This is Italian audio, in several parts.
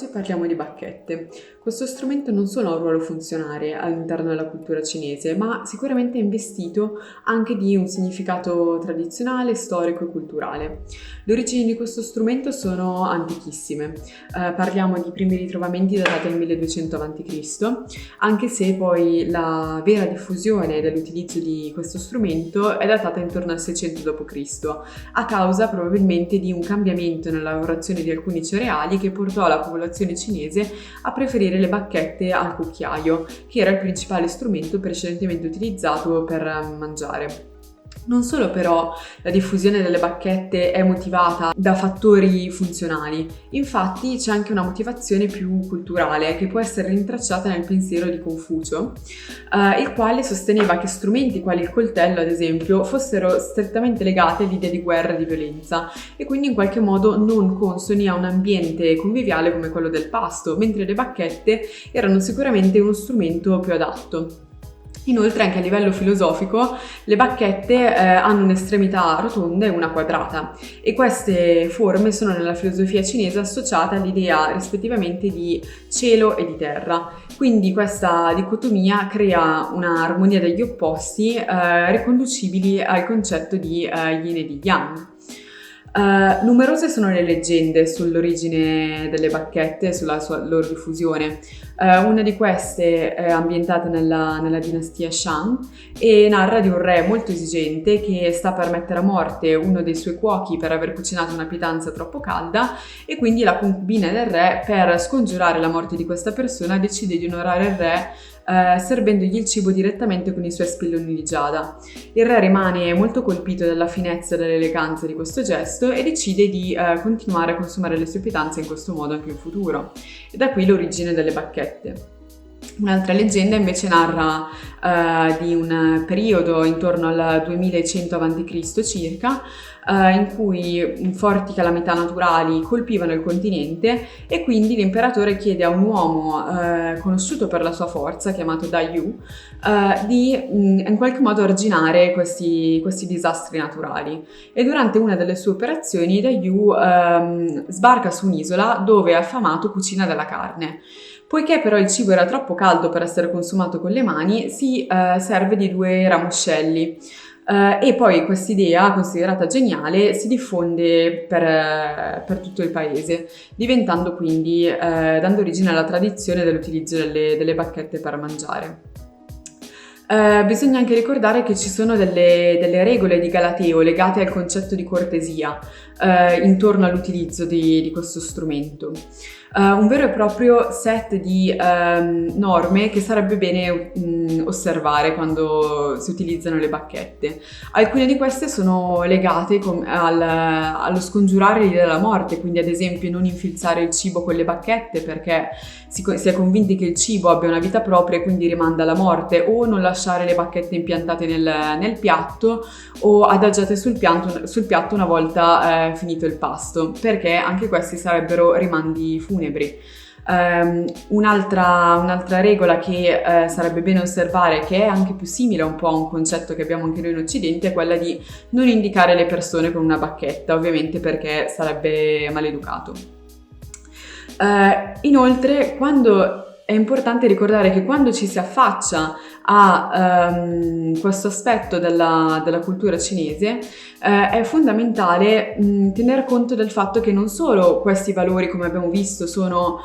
Oggi parliamo di bacchette. Questo strumento non solo ha un ruolo funzionale all'interno della cultura cinese, ma sicuramente è investito anche di un significato tradizionale, storico e culturale. Le origini di questo strumento sono antichissime. Parliamo di primi ritrovamenti datati al 1200 a.C., anche se poi la vera diffusione dell'utilizzo di questo strumento è datata intorno al 600 d.C., a causa probabilmente di un cambiamento nella lavorazione di alcuni cereali che portò la popolazione cinese a preferire le bacchette al cucchiaio, che era il principale strumento precedentemente utilizzato per mangiare. Non solo però la diffusione delle bacchette è motivata da fattori funzionali, infatti c'è anche una motivazione più culturale che può essere rintracciata nel pensiero di Confucio, il quale sosteneva che strumenti quali il coltello, ad esempio, fossero strettamente legati all'idea di guerra e di violenza e quindi in qualche modo non consoni a un ambiente conviviale come quello del pasto, mentre le bacchette erano sicuramente uno strumento più adatto. Inoltre, anche a livello filosofico, le bacchette hanno un'estremità rotonda e una quadrata, e queste forme sono nella filosofia cinese associate all'idea rispettivamente di cielo e di terra. Quindi questa dicotomia crea un'armonia degli opposti riconducibili al concetto di yin e di yang. Numerose sono le leggende sull'origine delle bacchette e sulla loro diffusione. Una di queste è ambientata nella dinastia Shang e narra di un re molto esigente che sta per mettere a morte uno dei suoi cuochi per aver cucinato una pietanza troppo calda, e quindi la concubina del re, per scongiurare la morte di questa persona, decide di onorare il re servendogli il cibo direttamente con i suoi spilloni di giada. Il re rimane molto colpito dalla finezza e dall'eleganza di questo gesto e decide di continuare a consumare le sue pietanze in questo modo anche in futuro. E da qui l'origine delle bacchette. Un'altra leggenda invece narra di un periodo intorno al 2100 a.C. circa, in cui forti calamità naturali colpivano il continente e quindi l'imperatore chiede a un uomo conosciuto per la sua forza, chiamato Dai Yu, di in qualche modo arginare questi disastri naturali. E durante una delle sue operazioni Dai Yu sbarca su un'isola dove, affamato, cucina della carne. Poiché però il cibo era troppo caldo per essere consumato con le mani, si serve di 2 ramoscelli. E poi quest'idea, considerata geniale, si diffonde per tutto il paese, diventando quindi, dando origine alla tradizione dell'utilizzo delle bacchette per mangiare. Bisogna anche ricordare che ci sono delle regole di Galateo legate al concetto di cortesia intorno all'utilizzo di questo strumento. Un vero e proprio set di norme che sarebbe bene osservare quando si utilizzano le bacchette. Alcune di queste sono legate allo scongiurare l'idea della morte, quindi ad esempio non infilzare il cibo con le bacchette perché si è convinti che il cibo abbia una vita propria e quindi rimanda alla morte, o non lasciare le bacchette impiantate nel piatto o adagiate sul piatto una volta finito il pasto, perché anche questi sarebbero rimandi funebri. Un'altra regola che sarebbe bene osservare, che è anche più simile un po' a un concetto che abbiamo anche noi in Occidente, è quella di non indicare le persone con una bacchetta, ovviamente perché sarebbe maleducato. Inoltre, è importante ricordare che quando ci si affaccia a questo aspetto della cultura cinese, è fondamentale tener conto del fatto che non solo questi valori, come abbiamo visto, sono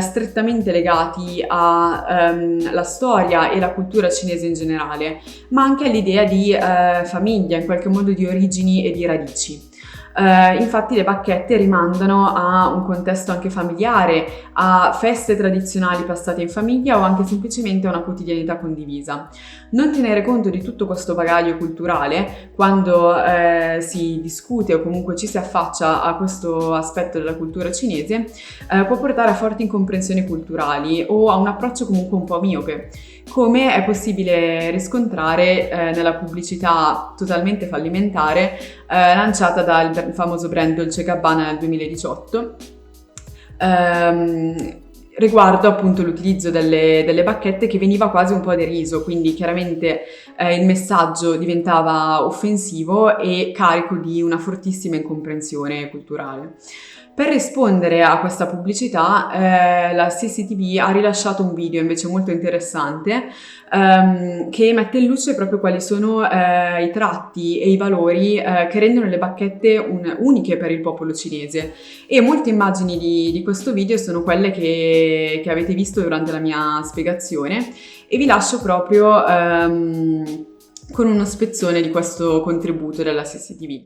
strettamente legati alla storia e la cultura cinese in generale, ma anche all'idea di famiglia, in qualche modo di origini e di radici. Infatti le bacchette rimandano a un contesto anche familiare, a feste tradizionali passate in famiglia o anche semplicemente a una quotidianità condivisa. Non tenere conto di tutto questo bagaglio culturale quando si discute o comunque ci si affaccia a questo aspetto della cultura cinese può portare a forti incomprensioni culturali o a un approccio comunque un po' miope, come è possibile riscontrare nella pubblicità totalmente fallimentare lanciata dal famoso brand Dolce & Gabbana nel 2018, riguardo appunto l'utilizzo delle bacchette, che veniva quasi un po' deriso, quindi chiaramente il messaggio diventava offensivo e carico di una fortissima incomprensione culturale. Per rispondere a questa pubblicità, la CCTV ha rilasciato un video invece molto interessante, che mette in luce proprio quali sono i tratti e i valori che rendono le bacchette uniche per il popolo cinese. E molte immagini di questo video sono quelle che avete visto durante la mia spiegazione e vi lascio proprio con uno spezzone di questo contributo della CCTV.